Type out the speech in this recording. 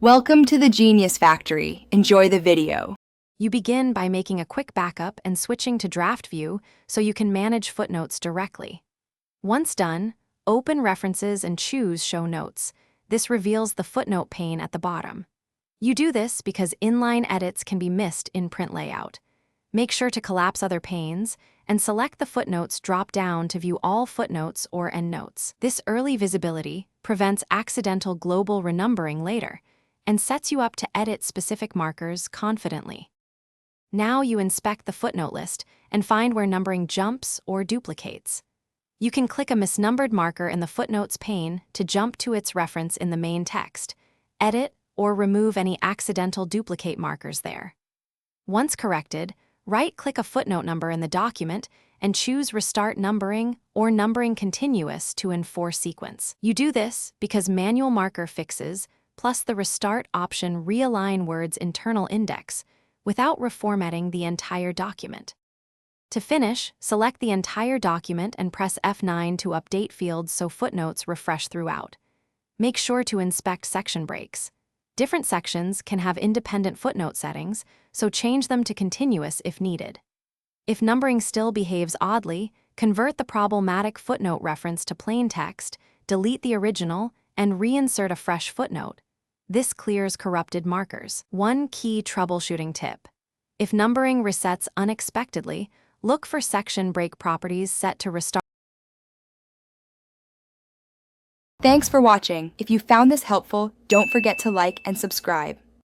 Welcome to the Genius Factory. Enjoy the video. You begin by making a quick backup and switching to draft view so you can manage footnotes directly. Once done, open References and choose Show Notes. This reveals the footnote pane at the bottom. You do this because inline edits can be missed in print layout. Make sure to collapse other panes and select the Footnotes drop-down to view all footnotes or endnotes. This early visibility prevents accidental global renumbering later and sets you up to edit specific markers confidently. Now you inspect the footnote list and find where numbering jumps or duplicates. You can click a misnumbered marker in the Footnotes pane to jump to its reference in the main text, edit, or remove any accidental duplicate markers there. Once corrected, right-click a footnote number in the document and choose Restart Numbering or Numbering Continuous to enforce sequence. You do this because manual marker fixes plus the Restart option realign words' internal index without reformatting the entire document. To finish, select the entire document and press F9 to update fields so footnotes refresh throughout. Make sure to inspect section breaks. Different sections can have independent footnote settings, so change them to continuous if needed. If numbering still behaves oddly, convert the problematic footnote reference to plain text, delete the original, and reinsert a fresh footnote. This clears corrupted markers. One key troubleshooting tip: if numbering resets unexpectedly, look for section break properties set to restart. Thanks for watching. If you found this helpful, don't forget to like and subscribe.